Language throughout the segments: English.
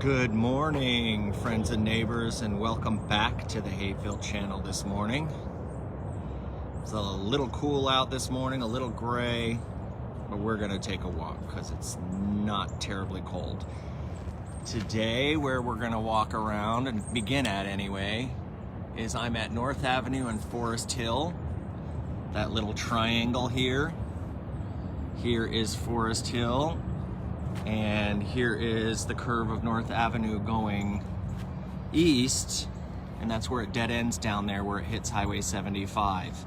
Good morning, friends and neighbors, and welcome back to the Hapeville channel this morning. It's a little cool out this morning, a little gray, but we're gonna take a walk because it's not terribly cold. Today, where we're gonna walk around and begin at anyway, is I'm at North Avenue and Forest Hill. That little triangle here. Here is Forest Hill. And here is the curve of North Avenue going east, and that's where it dead ends down there where it hits Highway 75.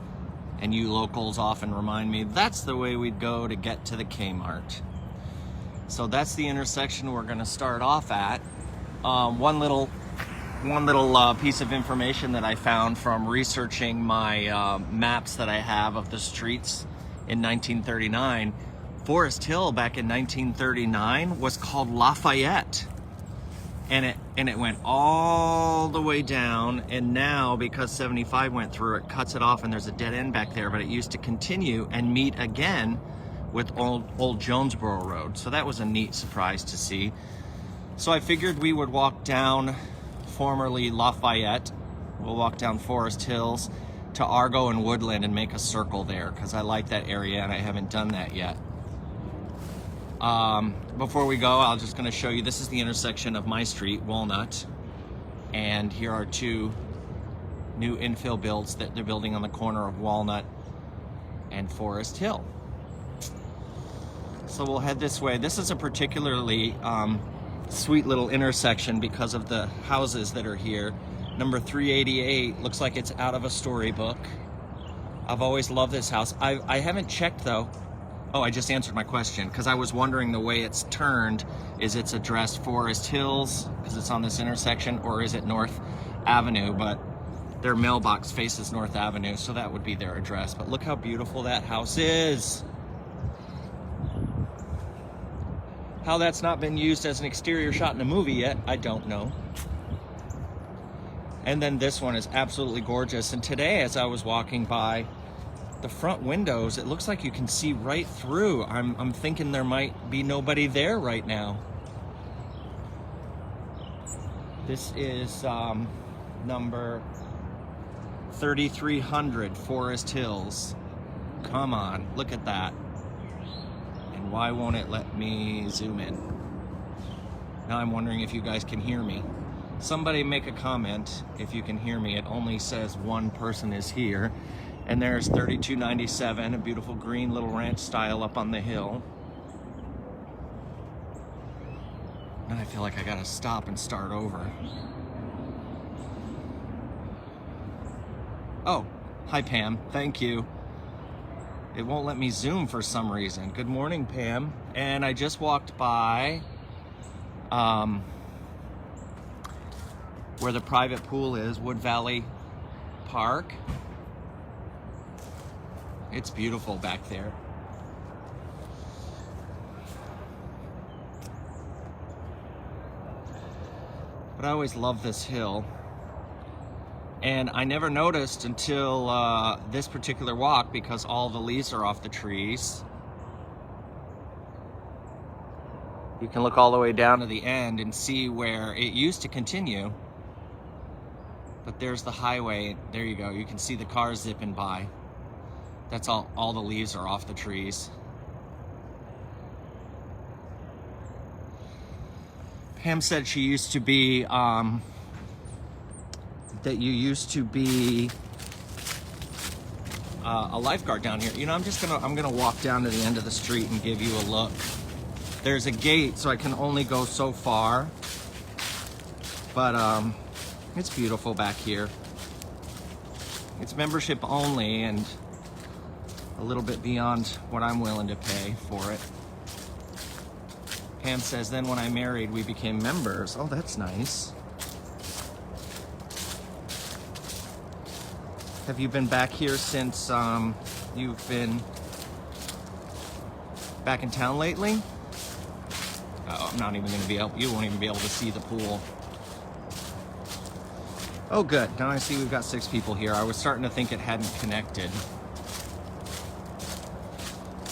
And you locals often remind me that's the way we'd go to get to the Kmart. So that's the intersection we're going to start off at. One little piece of information that I found from researching my maps that I have of the streets in 1939. Forest Hill back in 1939 was called Lafayette, and it went all the way down, and now because 75 went through, it cuts it off and there's a dead end back there, but it used to continue and meet again with old Jonesboro Road. So that was a neat surprise to see. So I figured we would walk down formerly Lafayette. We'll walk down Forest Hills to Argo and Woodland and make a circle there because I like that area and I haven't done that yet. Before we go, I'm just going to show you, this is the intersection of my street, Walnut, and here are two new infill builds that they're building on the corner of Walnut and Forest Hill. So we'll head this way. This is a particularly sweet little intersection because of the houses that are here. Number 388 looks like it's out of a storybook. I've always loved this house. I haven't checked though. Oh, I just answered my question because I was wondering the way it's turned. Is it's addressed Forest Hills because it's on this intersection, or is it North Avenue? But their mailbox faces North Avenue, so that would be their address. But look how beautiful that house is. How that's not been used as an exterior shot in a movie yet, I don't know. And then this one is absolutely gorgeous. And today, as I was walking by, the front windows, it looks like you can see right through. I'm thinking there might be nobody there right now. This is number 3300 Forest Hills. Come on, look at that. And why won't it let me zoom in? Now I'm wondering if you guys can hear me. Somebody make a comment if you can hear me. It only says one person is here. And there's 3297, a beautiful green little ranch style up on the hill. Now I feel like I gotta stop and start over. Oh, hi Pam, thank you. It won't let me zoom for some reason. Good morning, Pam. And I just walked by where the private pool is, Wood Valley Park. It's beautiful back there. But I always love this hill. And I never noticed until this particular walk because all the leaves are off the trees. You can look all the way down to the end and see where it used to continue. But there's the highway. There you go. You can see the cars zipping by. That's all the leaves are off the trees. Pam said she used to be, that you used to be a lifeguard down here. You know, I'm gonna walk down to the end of the street and give you a look. There's a gate, so I can only go so far. But it's beautiful back here. It's membership only and a little bit beyond what I'm willing to pay for it. Pam says, then when I married, we became members. Oh, that's nice. Have you been back here since you've been back in town lately? Oh, I'm not even gonna be able, you won't even be able to see the pool. Oh, good. Now I see we've got 6 people here. I was starting to think it hadn't connected.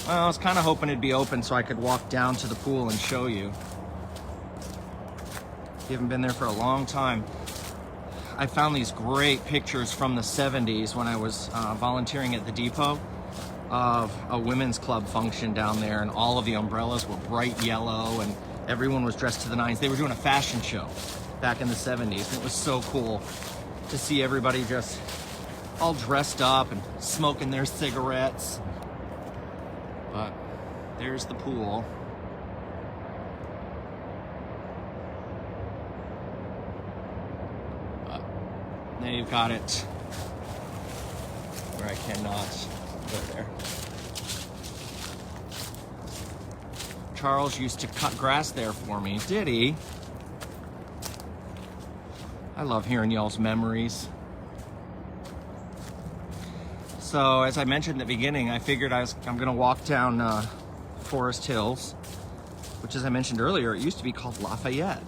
Well, I was kind of hoping it'd be open so I could walk down to the pool and show you. If you haven't been there for a long time, I found these great pictures from the 70s when I was volunteering at the depot of a women's club function down there, and all of the umbrellas were bright yellow and everyone was dressed to the nines. They were doing a fashion show back in the 70s. And it was so cool to see everybody just all dressed up and smoking their cigarettes. But there's the pool. But they've got it where I cannot go there. Charles used to cut grass there for me, did he? I love hearing y'all's memories. So, as I mentioned at the beginning, I figured I'm gonna walk down Forest Hills, which, as I mentioned earlier, it used to be called Lafayette,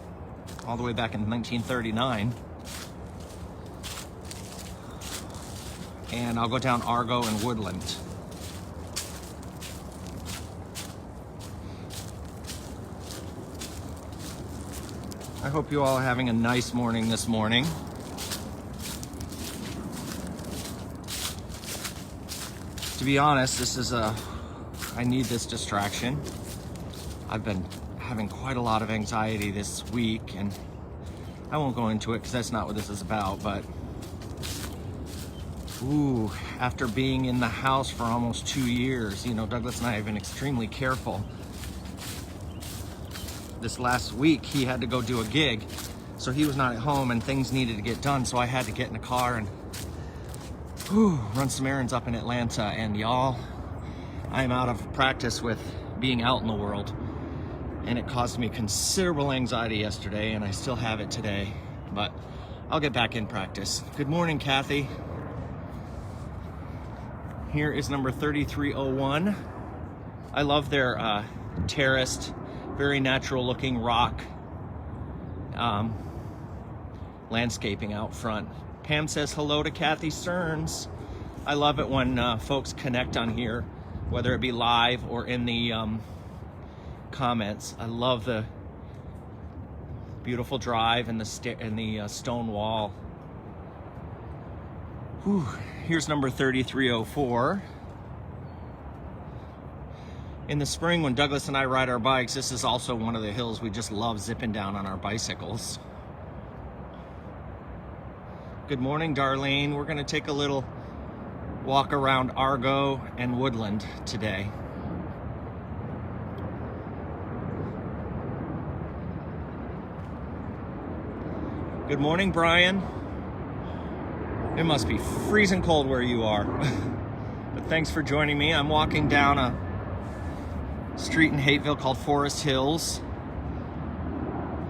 all the way back in 1939. And I'll go down Argo and Woodland. I hope you all are having a nice morning this morning. To be honest, I need this distraction. I've been having quite a lot of anxiety this week, and I won't go into it because that's not what this is about, but after being in the house for almost 2 years, you know, Douglas and I have been extremely careful. This last week, he had to go do a gig, so he was not at home and things needed to get done, so I had to get in a car and run some errands up in Atlanta. And y'all, I'm out of practice with being out in the world, and it caused me considerable anxiety yesterday, and I still have it today, but I'll get back in practice. Good morning, Kathy. Here is number 3301. I love their terraced, very natural looking rock landscaping out front. Pam says hello to Kathy Stearns. I love it when folks connect on here, whether it be live or in the comments. I love the beautiful drive and the stone wall. Here's number 3304. In the spring, when Douglas and I ride our bikes, this is also one of the hills we just love zipping down on our bicycles. Good morning, Darlene. We're gonna take a little walk around Argo and Woodland today. Good morning, Brian. It must be freezing cold where you are. But thanks for joining me. I'm walking down a street in Hapeville called Forest Hills.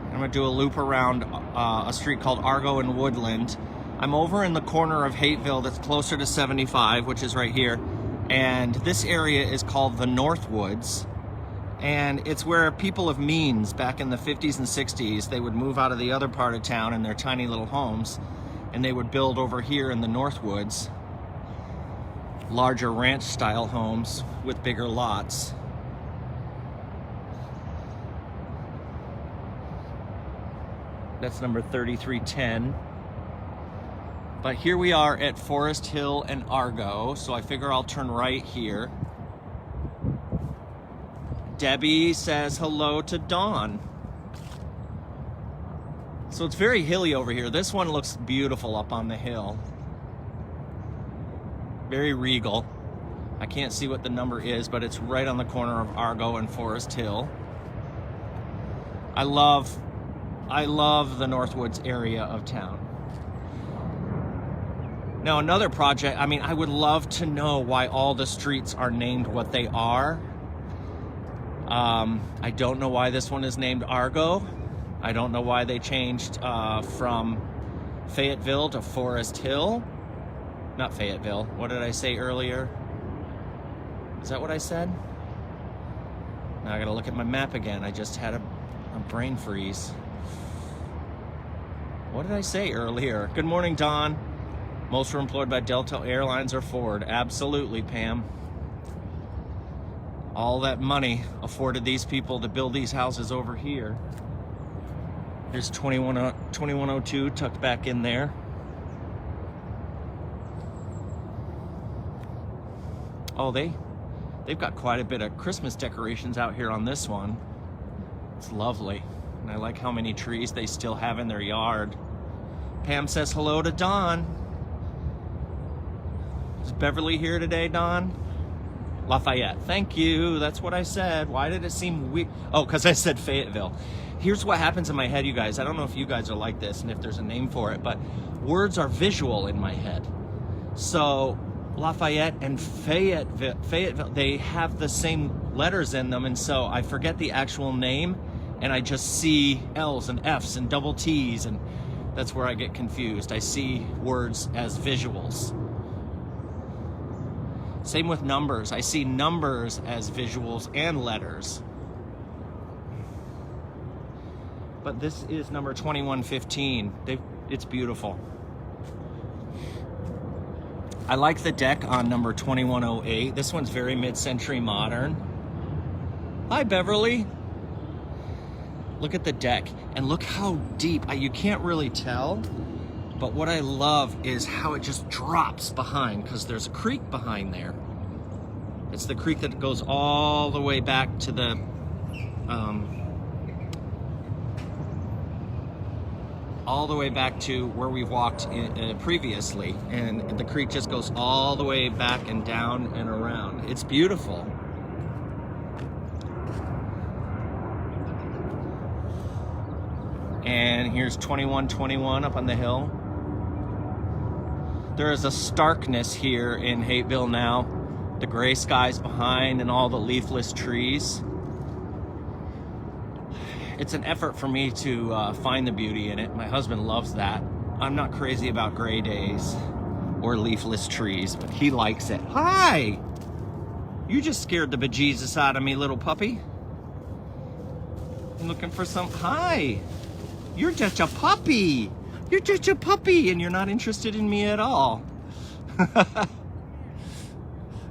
I'm gonna do a loop around a street called Argo and Woodland. I'm over in the corner of Hapeville that's closer to 75, which is right here. And this area is called the Northwoods. And it's where people of means back in the 50s and 60s, they would move out of the other part of town in their tiny little homes, and they would build over here in the Northwoods larger ranch style homes with bigger lots. That's number 3310. But here we are at Forest Hill and Argo, so I figure I'll turn right here. Debbie says hello to Dawn. So it's very hilly over here. This one looks beautiful up on the hill. Very regal. I can't see what the number is, but it's right on the corner of Argo and Forest Hill. I love the Northwoods area of town. Now another project, I mean, I would love to know why all the streets are named what they are. I don't know why this one is named Argo. I don't know why they changed from Fayetteville to Forest Hill. Not Fayetteville. What did I say earlier? Is that what I said? Now I gotta look at my map again. I just had a brain freeze. What did I say earlier? Good morning, Don. Most were employed by Delta Airlines or Ford. Absolutely, Pam. All that money afforded these people to build these houses over here. There's 2102 tucked back in there. Oh, they've got quite a bit of Christmas decorations out here on this one. It's lovely. And I like how many trees they still have in their yard. Pam says hello to Don. Is Beverly here today, Don? Lafayette. Thank you. That's what I said. Why did it seem weird? Oh, because I said Fayetteville. Here's what happens in my head, you guys. I don't know if you guys are like this and if there's a name for it, but words are visual in my head. So Lafayette and Fayetteville, they have the same letters in them, and so I forget the actual name, and I just see L's and F's and double T's, and that's where I get confused. I see words as visuals. Same with numbers. I see numbers as visuals and letters. But this is number 2115. It's beautiful. I like the deck on number 2108. This one's very mid-century modern. Hi, Beverly. Look at the deck, and look how deep. You can't really tell, but what I love is how it just drops behind, because there's a creek behind there. It's the creek that goes all the way back to the where we walked previously, and the creek just goes all the way back and down and around. It's beautiful. And here's 2121 up on the hill. There is a starkness here in Hapeville now. The gray skies behind and all the leafless trees. It's an effort for me to find the beauty in it. My husband loves that. I'm not crazy about gray days or leafless trees, but he likes it. Hi! You just scared the bejesus out of me, little puppy. I'm looking for some... Hi! You're just a puppy! You're just a puppy, and you're not interested in me at all.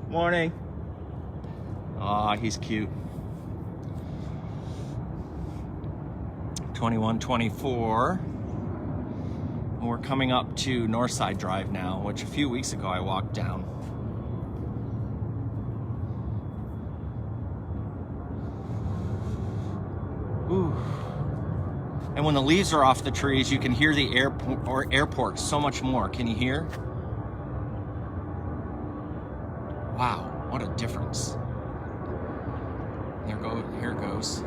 Morning. Aw, he's cute. 2124. We're coming up to Northside Drive now, which a few weeks ago I walked down. Ooh. And when the leaves are off the trees, you can hear the airport so much more. Can you hear? Wow, what a difference. Here it goes.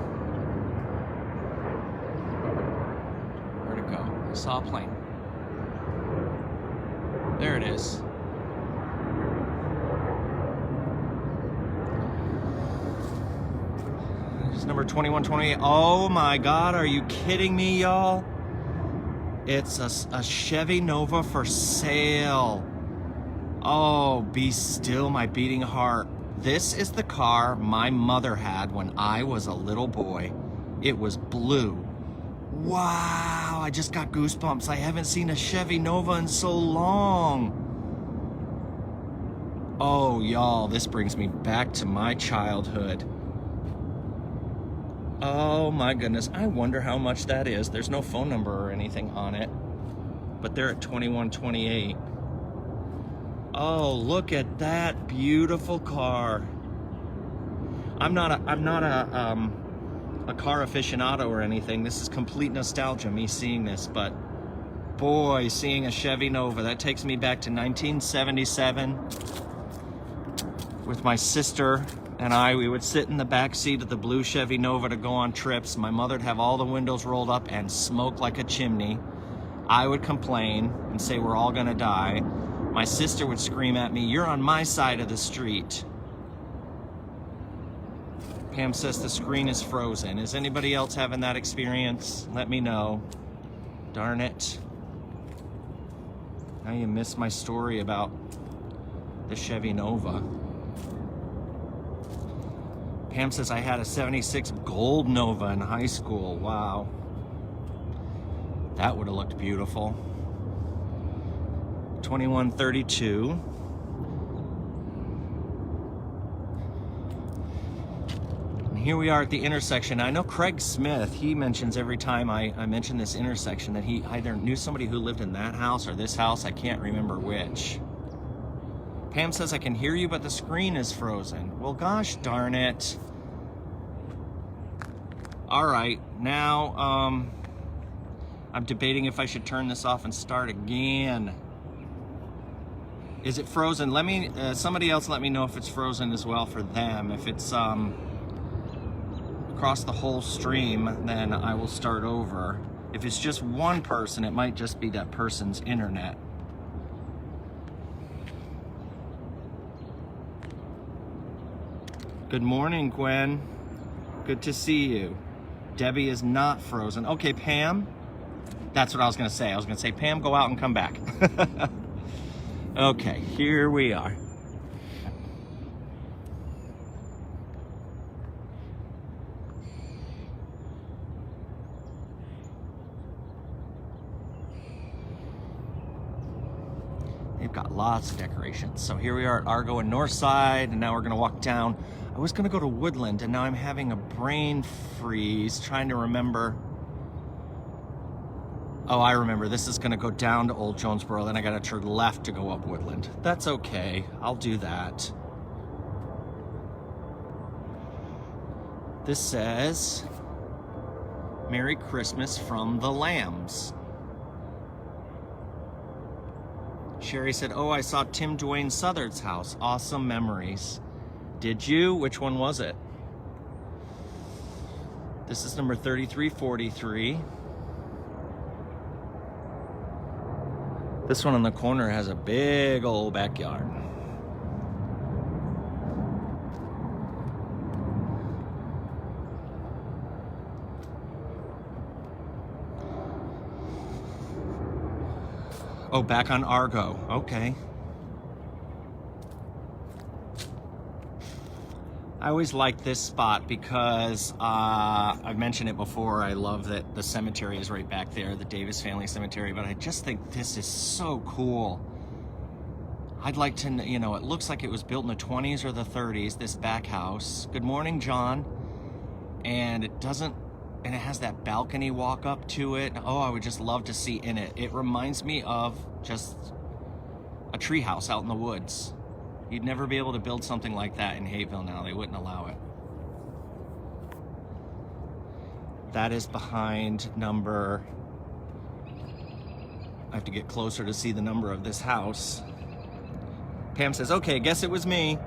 Where'd it go? I saw a plane. There it is. It's number 2128. Oh my God, are you kidding me, y'all? It's a Chevy Nova for sale. Oh, be still my beating heart. This is the car my mother had when I was a little boy. It was blue. Wow, I just got goosebumps. I haven't seen a Chevy Nova in so long. Oh, y'all, this brings me back to my childhood. Oh my goodness, I wonder how much that is. There's no phone number or anything on it, but they're at 2128. Oh, look at that beautiful car. I'm not a car aficionado or anything. This is complete nostalgia, me seeing this, but boy, seeing a Chevy Nova, that takes me back to 1977 with my sister and we would sit in the back seat of the blue Chevy Nova to go on trips. My mother'd have all the windows rolled up and smoke like a chimney. I would complain and say we're all gonna die. My sister would scream at me, "You're on my side of the street." Pam says the screen is frozen. Is anybody else having that experience? Let me know. Darn it. Now you missed my story about the Chevy Nova. Pam says I had a 76 gold Nova in high school. Wow. That would have looked beautiful. 2132. here we are at the intersection. I know Craig Smith, he mentions every time I mention this intersection that he either knew somebody who lived in that house or this house. I can't remember which. Pam says, I can hear you, but the screen is frozen. Well, gosh darn it. All right, now I'm debating if I should turn this off and start again. Is it frozen? Let me, somebody else let me know if it's frozen as well for them. If it's across the whole stream, then I will start over. If it's just one person, it might just be that person's internet. Good morning, Gwen. Good to see you. Debbie is not frozen. Okay, Pam. That's what I was gonna say. I was gonna say, Pam, go out and come back. Okay, here we are. They've got lots of decorations. So here we are at Argo and Northside, and now we're gonna walk down. I was gonna go to Woodland, and now I'm having a brain freeze trying to remember. Oh, I remember. This is gonna go down to Old Jonesboro, then I gotta turn left to go up Woodland. That's okay, I'll do that. This says, Merry Christmas from the Lambs. Sherry said, oh, I saw Tim Dwayne Southard's house. Awesome memories. Did you? Which one was it? This is number 3343. This one on the corner has a big old backyard. Oh, back on Argo. Okay. I always like this spot because I've mentioned it before. I love that the cemetery is right back there, the Davis family cemetery, but I just think this is so cool. I'd like to, you know, it looks like it was built in the 20s or the 30s, this back house. Good morning, John. And it doesn't, and it has that balcony walk up to it. Oh, I would just love to see in it. It reminds me of just a tree house out in the woods. You'd never be able to build something like that in Hapeville now. They wouldn't allow it. That is behind number, I have to get closer to see the number of this house. Pam says, okay, guess it was me.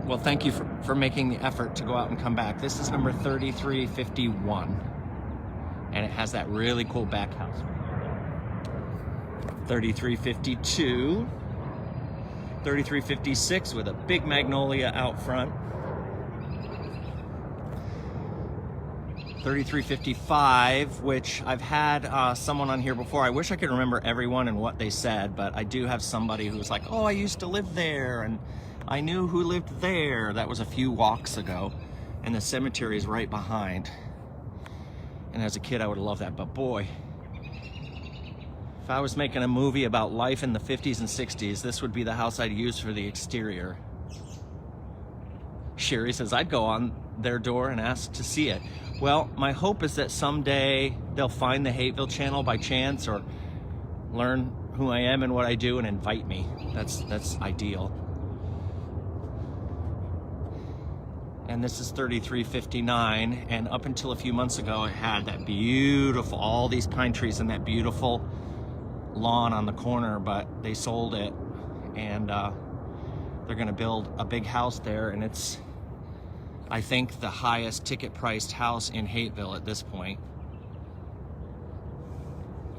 Well, thank you for making the effort to go out and come back. This is number 3351. And it has that really cool back house. 3352. 3356 with a big magnolia out front. 3355, which I've had someone on here before. I wish I could remember everyone and what they said, but I do have somebody who's like, oh, I used to live there, and I knew who lived there. That was a few walks ago, and the cemetery is right behind. And as a kid, I would have loved that, but boy, if I was making a movie about life in the 50s and 60s, this would be the house I'd use for the exterior. Sherry says, I'd go on their door and ask to see it. Well, my hope is that someday they'll find the Hapeville channel by chance or learn who I am and what I do and invite me. That's ideal. And this is 3359, and up until a few months ago, it had that beautiful, all these pine trees and that beautiful lawn on the corner, but they sold it, and they're gonna build a big house there, and it's, I think, the highest ticket priced house in Hapeville at this point.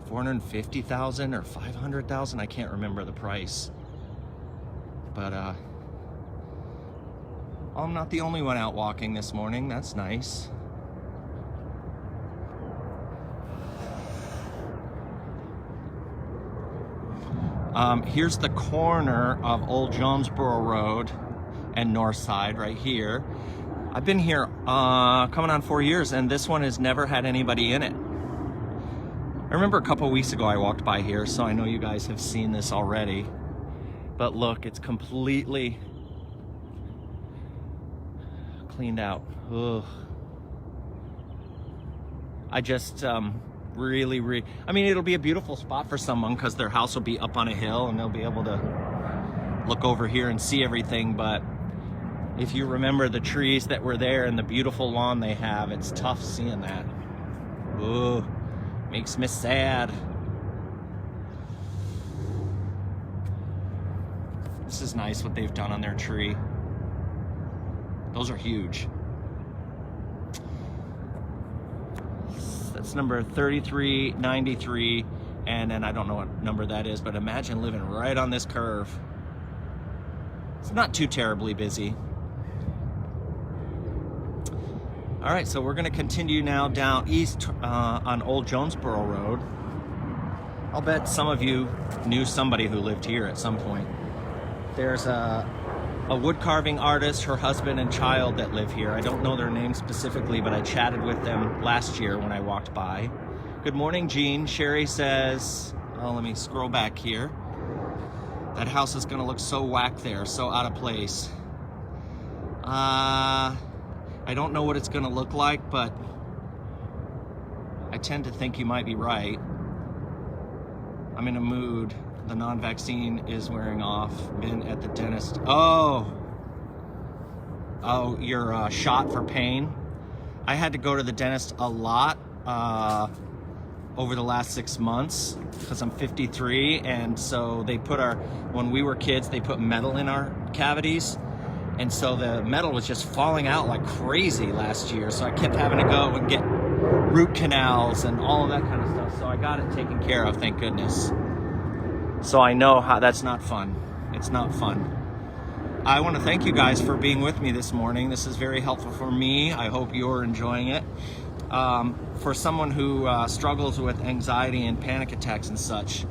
450,000 or 500,000, I can't remember the price. But I'm not the only one out walking this morning. That's nice. Here's the corner of Old Jonesboro Road and Northside right here. I've been here coming on 4 years, and this one has never had anybody in it. I remember a couple weeks ago I walked by here, so I know you guys have seen this already. But look, it's completely cleaned out. Ugh. I just I mean, it'll be a beautiful spot for someone because their house will be up on a hill and they'll be able to look over here and see everything. But if you remember the trees that were there and the beautiful lawn they have, it's tough seeing that. Ooh, makes me sad. This is nice what they've done on their tree. Those are huge. That's number 3393, and then I don't know what number that is, but imagine living right on this curve. It's not too terribly busy. All right, so we're gonna continue now down east on Old Jonesboro Road. I'll bet some of you knew somebody who lived here at some point. There's a wood carving artist, her husband and child that live here. I don't know their name specifically, but I chatted with them last year when I walked by. Good morning, Jean. Sherry says, oh, let me scroll back here. That house is gonna look so whack there, so out of place. I don't know what it's gonna look like, but I tend to think you might be right. I'm in a mood. The non-vaccine is wearing off. Been at the dentist. Oh, you're shot for pain. I had to go to the dentist a lot over the last 6 months because I'm 53, and so they put when we were kids, they put metal in our cavities, and so the metal was just falling out like crazy last year. So I kept having to go and get root canals and all of that kind of stuff. So I got it taken care of, thank goodness. So I know how that's not fun. It's not fun. I want to thank you guys for being with me this morning. This is very helpful for me. I hope you're enjoying it. For someone who struggles with anxiety and panic attacks and such,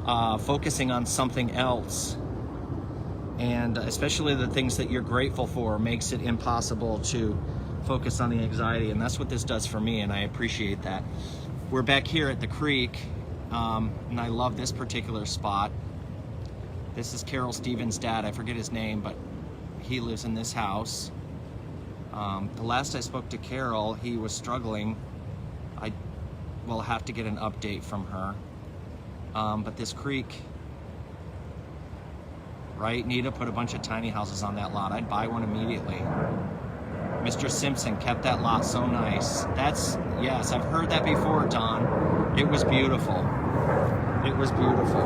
focusing on something else, and especially the things that you're grateful for, makes it impossible to focus on the anxiety. And that's what this does for me, and I appreciate that. We're back here at the creek. And I love this particular spot. This is Carol Stevens' dad. I forget his name, but he lives in this house. The last I spoke to Carol, he was struggling. I will have to get an update from her. But this creek, right, Nita, put a bunch of tiny houses on that lot. I'd buy one immediately. Mr. Simpson kept that lot so nice. Yes, I've heard that before, Don. It was beautiful. It was beautiful.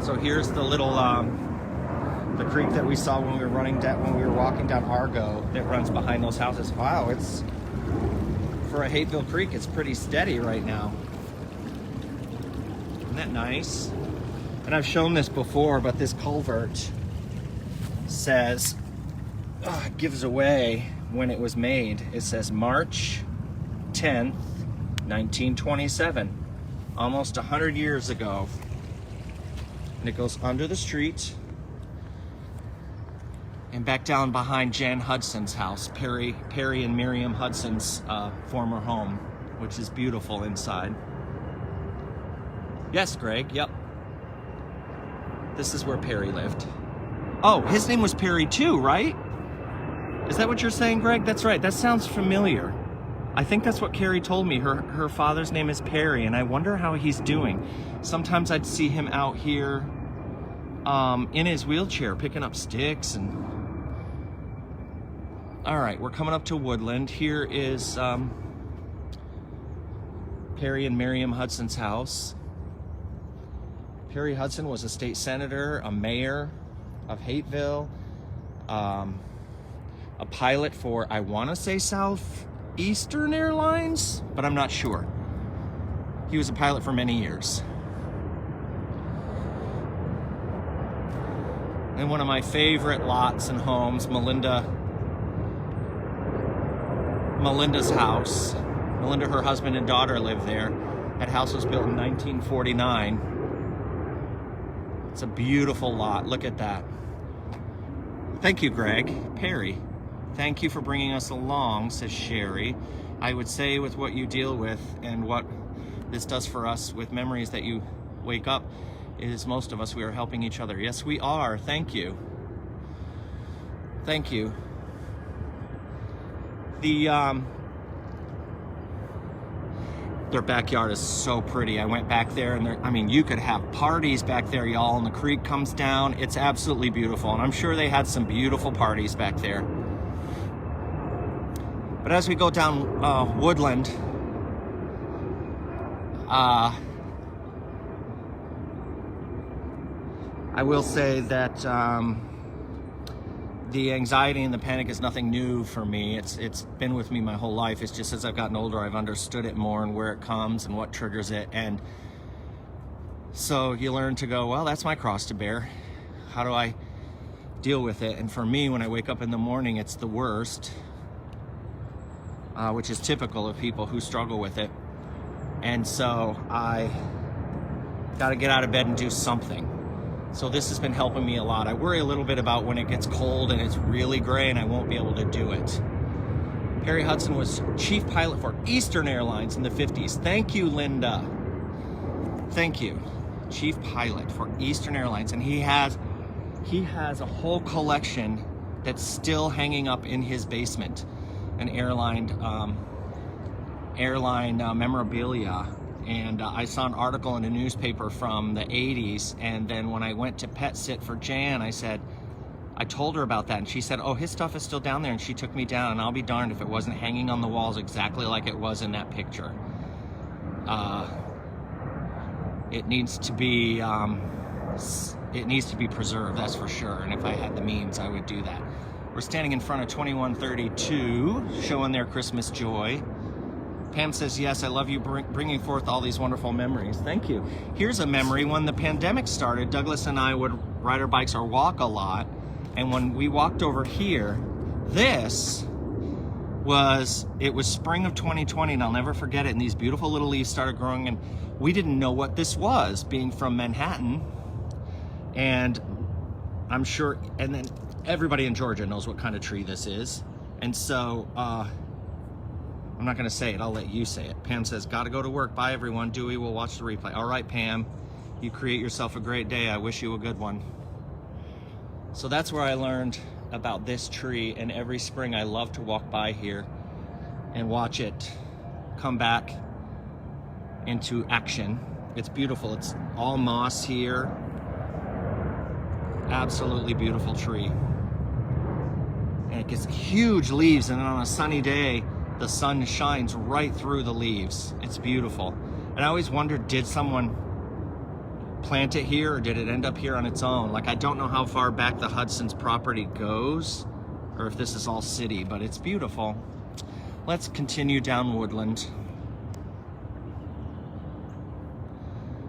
So here's the little, the creek that we saw when we were walking down Argo that runs behind those houses. Wow, it's, for a Hapeville creek, it's pretty steady right now. Isn't that nice? And I've shown this before, but this culvert says, it gives away when it was made. It says March 10th, 1927. Almost 100 years ago. And it goes under the street and back down behind Jan Hudson's house, Perry and Miriam Hudson's former home, which is beautiful inside. Yes, Greg, yep. This is where Perry lived. Oh, his name was Perry too, right? Is that what you're saying, Greg? That's right, that sounds familiar. I think that's what Carrie told me. Her father's name is Perry, and I wonder how he's doing. Sometimes I'd see him out here in his wheelchair picking up sticks. And all right, we're coming up to Woodland. Here is Perry and Miriam Hudson's house. Perry Hudson was a state senator, a mayor of Hapeville, a pilot for, I want to say, Southeastern Airlines, but I'm not sure. He was a pilot for many years. And one of my favorite lots and homes, Melinda's house. Melinda, her husband and daughter live there. That house was built in 1949. It's a beautiful lot. Look at that. Thank you, Greg. Perry. Thank you for bringing us along, says Sherry. I would say with what you deal with and what this does for us with memories that you wake up, is most of us, we are helping each other. Yes, we are. Thank you. Thank you. Their backyard is so pretty. I went back there and I mean, you could have parties back there, y'all, and the creek comes down. It's absolutely beautiful. And I'm sure they had some beautiful parties back there. But as we go down Woodland, I will say that the anxiety and the panic is nothing new for me. It's been with me my whole life. It's just as I've gotten older, I've understood it more and where it comes and what triggers it. And so you learn to go, well, that's my cross to bear. How do I deal with it? And for me, when I wake up in the morning, it's the worst, which is typical of people who struggle with it. And so I got to get out of bed and do something. So this has been helping me a lot. I worry a little bit about when it gets cold and it's really gray and I won't be able to do it. Harry Hudson was chief pilot for Eastern Airlines in the 50s. Thank you, Linda. Thank you. Chief pilot for Eastern Airlines. And he has a whole collection that's still hanging up in his basement. An airline memorabilia. And I saw an article in a newspaper from the 80s, and then when I went to pet sit for Jan, I told her about that, and she said, oh, his stuff is still down there, and she took me down, and I'll be darned if it wasn't hanging on the walls exactly like it was in that picture. It needs to be preserved, that's for sure, and if I had the means, I would do that. We're standing in front of 2132, showing their Christmas joy. Pam says, yes, I love you bringing forth all these wonderful memories. Thank you. Here's a memory. When the pandemic started, Douglas and I would ride our bikes or walk a lot. And when we walked over here, it was spring of 2020, and I'll never forget it. And these beautiful little leaves started growing, and we didn't know what this was, being from Manhattan. And I'm sure, and then everybody in Georgia knows what kind of tree this is. And so, I'm not going to say it. I'll let you say it. Pam says, got to go to work. Bye, everyone. Dewey will watch the replay. All right, Pam. You create yourself a great day. I wish you a good one. So that's where I learned about this tree. And every spring, I love to walk by here and watch it come back into action. It's beautiful. It's all moss here. Absolutely beautiful tree. And it gets huge leaves. And then on a sunny day, the sun shines right through the leaves. It's beautiful. And I always wondered, did someone plant it here or did it end up here on its own? Like, I don't know how far back the Hudson's property goes or if this is all city, but it's beautiful. Let's continue down Woodland.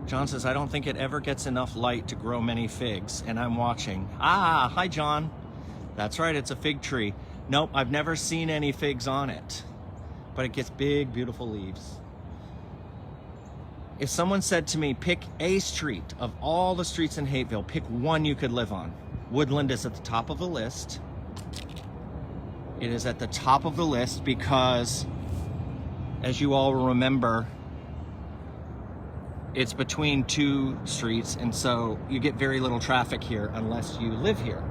John says, I don't think it ever gets enough light to grow many figs, and I'm watching. Ah, hi, John. That's right, it's a fig tree. Nope, I've never seen any figs on it. But it gets big, beautiful leaves. If someone said to me, pick a street of all the streets in Hapeville, pick one you could live on. Woodland is at the top of the list. It is at the top of the list because, as you all remember, it's between two streets, and so you get very little traffic here unless you live here.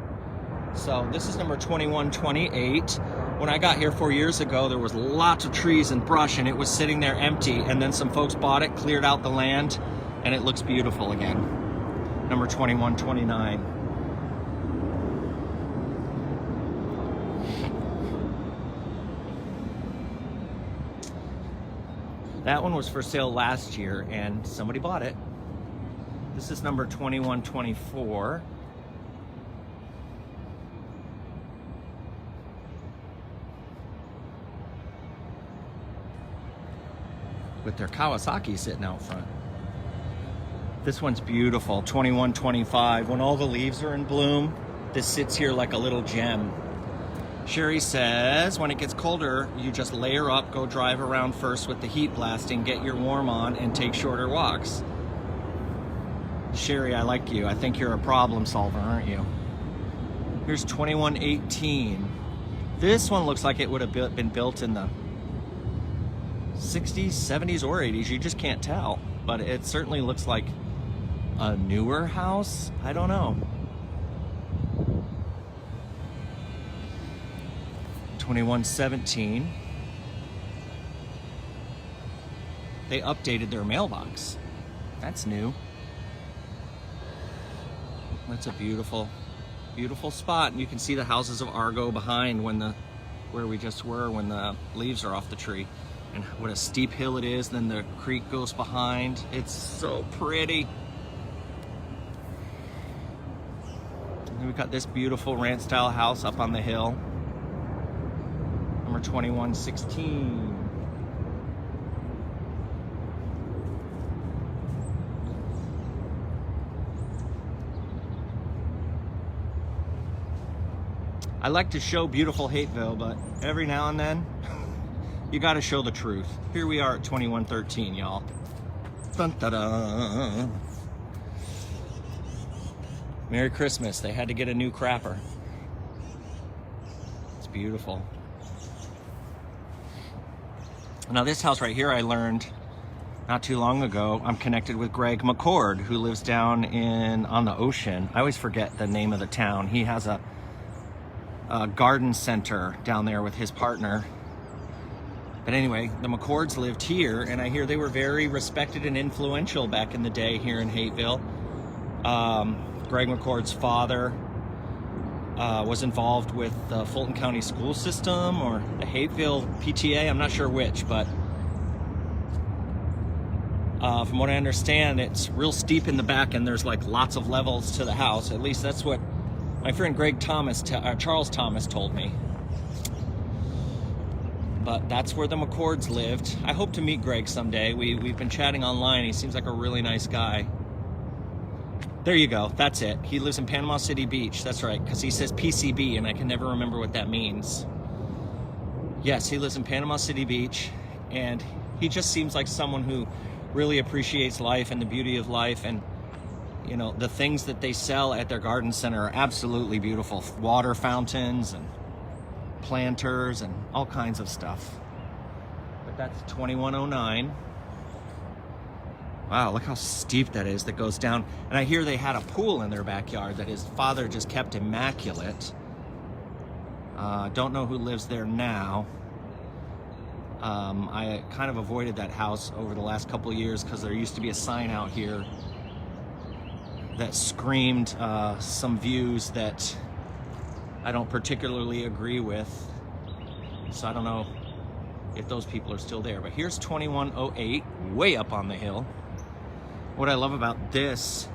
So this is number 2128. When I got here 4 years ago, there was lots of trees and brush, and it was sitting there empty, and then some folks bought it, cleared out the land, and it looks beautiful again. Number 2129. That one was for sale last year, and somebody bought it. This is number 2124. With their Kawasaki sitting out front. This one's beautiful, 2125. When all the leaves are in bloom, this sits here like a little gem. Sherry says, when it gets colder, you just layer up, go drive around first with the heat blasting, get your warm on, and take shorter walks. Sherry, I like you. I think you're a problem solver, aren't you? Here's 2118. This one looks like it would have been built in the 60s, 70s, or 80s. You just can't tell, but it certainly looks like a newer house. I don't know. 2117. They updated their mailbox. That's new. That's a beautiful, beautiful spot. And you can see the houses of Argo behind where we just were when the leaves are off the tree. And what a steep hill it is. Then the creek goes behind. It's so pretty. And we've got this beautiful ranch style house up on the hill. Number 2116. I like to show beautiful Hapeville, but every now and then, you gotta show the truth. Here we are at 2113, y'all. Dun, da, da. Merry Christmas. They had to get a new crapper. It's beautiful. Now this house right here, I learned not too long ago, I'm connected with Greg McCord, who lives down on the ocean. I always forget the name of the town. He has a garden center down there with his partner. But anyway, the McCords lived here, and I hear they were very respected and influential back in the day here in Hapeville. Greg McCord's father was involved with the Fulton County school system or the Hapeville PTA, I'm not sure which, but from what I understand, it's real steep in the back and there's like lots of levels to the house. At least that's what my friend Charles Thomas told me. But that's where the McCords lived. I hope to meet Greg someday. We've been chatting online. He seems like a really nice guy. There you go. That's it. He lives in Panama City Beach. That's right, because he says PCB, and I can never remember what that means. Yes, he lives in Panama City Beach, and he just seems like someone who really appreciates life and the beauty of life, and you know, the things that they sell at their garden center are absolutely beautiful. Water fountains and planters and all kinds of stuff. But that's 2109. Wow, look how steep that is that goes down. And I hear they had a pool in their backyard that his father just kept immaculate. Don't know who lives there now. I kind of avoided that house over the last couple of years because there used to be a sign out here that screamed some views that I don't particularly agree with. So I don't know if those people are still there. But here's 2108, way up on the hill. What I love about this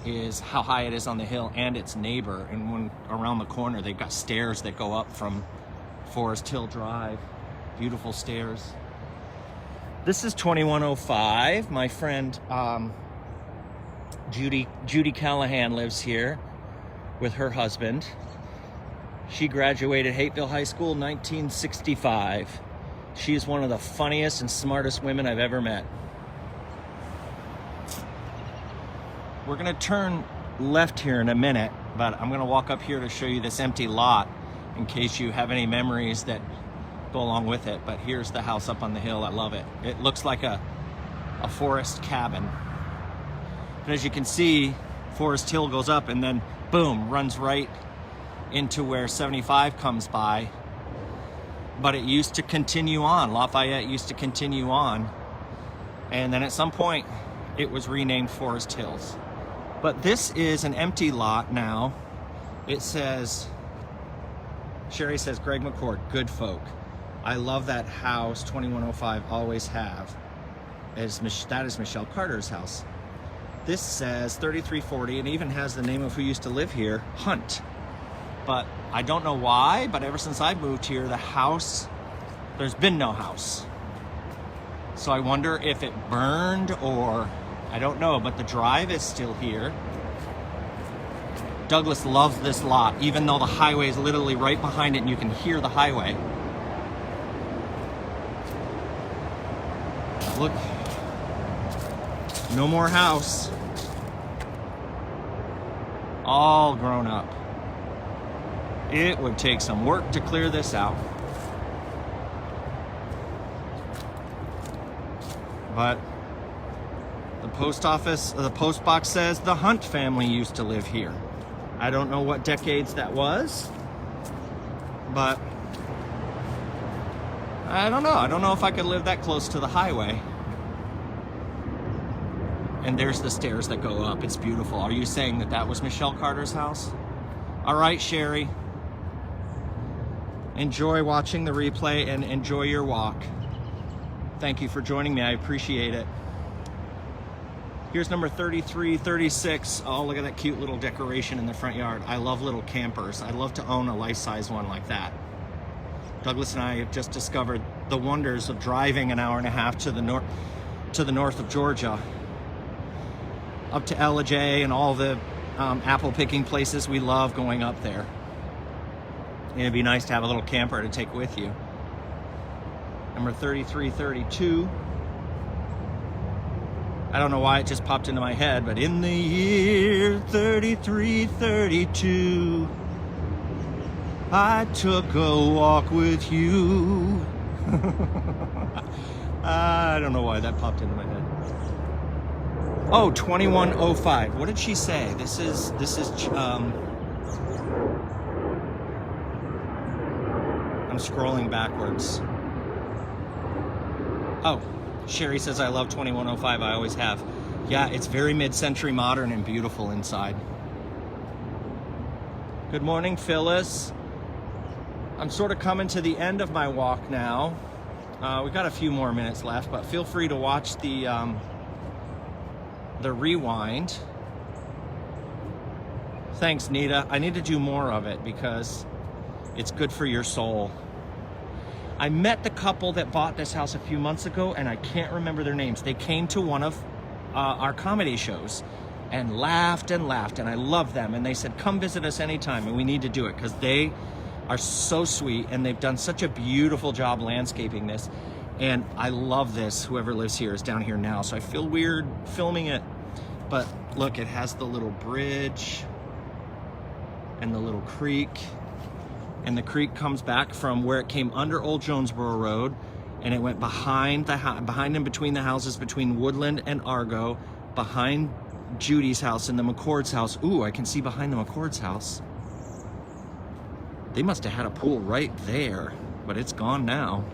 is how high it is on the hill and its neighbor. And when around the corner, they've got stairs that go up from Forest Hill Drive. Beautiful stairs. This is 2105. My friend Judy Callahan lives here with her husband. She graduated Hapeville High School in 1965. She is one of the funniest and smartest women I've ever met. We're gonna turn left here in a minute, but I'm gonna walk up here to show you this empty lot in case you have any memories that go along with it. But here's the house up on the hill. I love it. It looks like a forest cabin. But as you can see, Forest Hill goes up and then boom, runs right into where 75 comes by. But it used to continue on. Lafayette used to continue on. And then at some point, it was renamed Forest Hills. But this is an empty lot now. It says, Sherry says, Greg McCord, good folk. I love that house, 2105, always have. That is Michelle Carter's house. This says 3340 and even has the name of who used to live here, Hunt. But I don't know why, but ever since I moved here, the house, there's been no house. So I wonder if it burned or, I don't know, but the drive is still here. Douglas loves this lot, even though the highway is literally right behind it and you can hear the highway. Look, no more house. All grown up. It would take some work to clear this out. But the post office, the post box says the Hunt family used to live here. I don't know what decades that was, but I don't know. I don't know if I could live that close to the highway. And there's the stairs that go up. It's beautiful. Are you saying that that was Michelle Carter's house? All right, Sherry. Enjoy watching the replay and enjoy your walk. Thank you for joining me. I appreciate it. Here's number 3336. Oh, look at that cute little decoration in the front yard. I love little campers. I'd love to own a life-size one like that. Douglas and I have just discovered the wonders of driving an hour and a half to the north of Georgia, up to Ellijay and all the apple picking places. We love going up there. And it'd be nice to have a little camper to take with you. Number 3332. I don't know why it just popped into my head, but in the year 3332, I took a walk with you. I don't know why that popped into my head. Oh, 2105. What did she say? This is I'm scrolling backwards. Oh, Sherry says, I love 2105. I always have. Yeah, it's very mid-century modern and beautiful inside. Good morning, Phyllis. I'm sort of coming to the end of my walk now. We've got a few more minutes left, but feel free to watch the rewind. Thanks, Nita. I need to do more of it because it's good for your soul. I met the couple that bought this house a few months ago, and I can't remember their names. They came to one of our comedy shows and laughed, and I loved them. And they said, come visit us anytime, and we need to do it because they are so sweet, and they've done such a beautiful job landscaping this. And I love this. Whoever lives here is down here now, so I feel weird filming it. But look, it has the little bridge and the little creek. And the creek comes back from where it came under Old Jonesboro Road, and it went behind and between the houses, between Woodland and Argo, behind Judy's house and the McCord's house. Ooh, I can see behind the McCord's house. They must have had a pool right there, but it's gone now.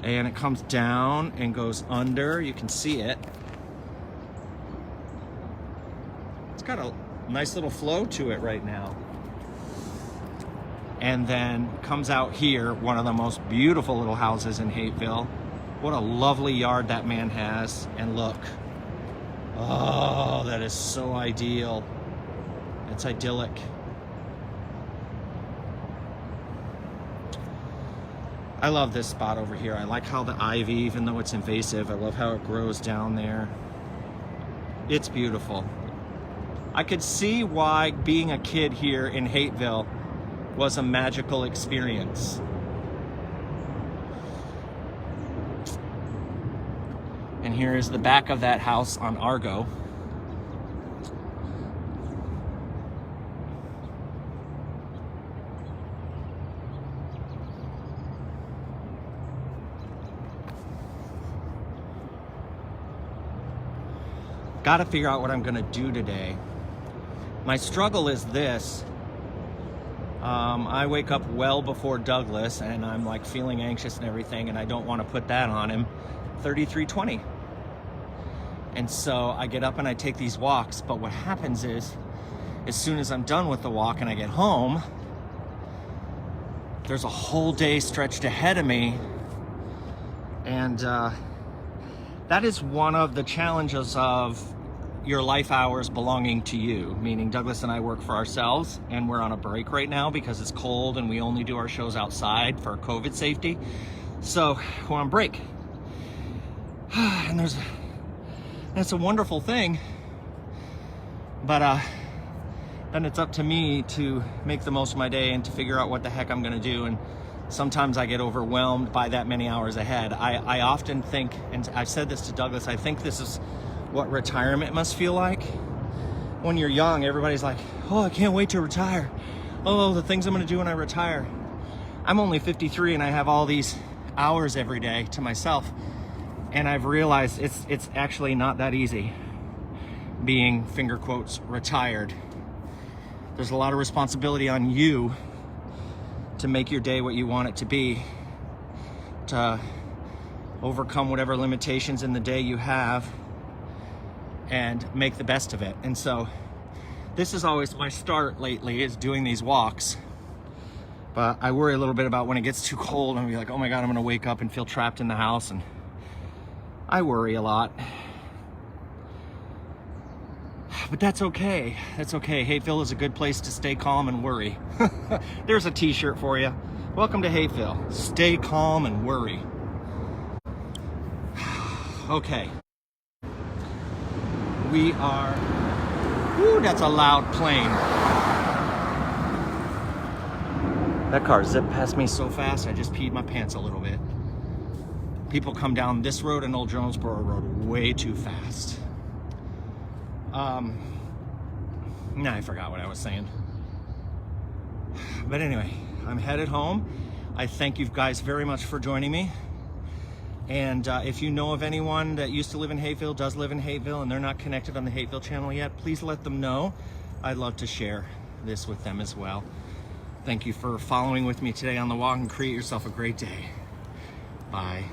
And it comes down and goes under. You can see it. It's got a nice little flow to it right now. And then comes out here, one of the most beautiful little houses in Hapeville. What a lovely yard that man has. And look, oh, that is so ideal. It's idyllic. I love this spot over here. I like how the ivy, even though it's invasive, I love how it grows down there. It's beautiful. I could see why being a kid here in Hapeville was a magical experience. And here is the back of that house on Argo. Got to figure out what I'm going to do today. My struggle is this. I wake up well before Douglas, and I'm like feeling anxious and everything, and I don't want to put that on him. 33:20. And so I get up and I take these walks, but what happens is, as soon as I'm done with the walk and I get home, there's a whole day stretched ahead of me. And that is one of the challenges of your life hours belonging to you, meaning Douglas and I work for ourselves, and we're on a break right now because it's cold and we only do our shows outside for COVID safety. So we're on break. And it's a wonderful thing, but then it's up to me to make the most of my day and to figure out what the heck I'm gonna do. And sometimes I get overwhelmed by that many hours ahead. I often think, and I've said this to Douglas, I think this is what retirement must feel like. When you're young, everybody's like, oh, I can't wait to retire. Oh, the things I'm gonna do when I retire. I'm only 53 and I have all these hours every day to myself. And I've realized it's actually not that easy being, finger quotes, retired. There's a lot of responsibility on you to make your day what you want it to be, to overcome whatever limitations in the day you have and make the best of it. And so this is always my start lately, is doing these walks. But I worry a little bit about when it gets too cold and be like, oh my God, I'm gonna wake up and feel trapped in the house. And I worry a lot. But that's okay. That's okay. Hapeville is a good place to stay calm and worry. There's a t-shirt for you. Welcome to Hapeville. Stay calm and worry. Okay. We are... Ooh, that's a loud plane. That car zipped past me so fast, I just peed my pants a little bit. People come down this road and Old Jonesboro Road way too fast. Nah, I forgot what I was saying. But anyway, I'm headed home. I thank you guys very much for joining me. And if you know of anyone that used to live in Hapeville, does live in Hapeville, and they're not connected on the Hapeville channel yet, please let them know. I'd love to share this with them as well. Thank you for following with me today on the walk, and create yourself a great day. Bye.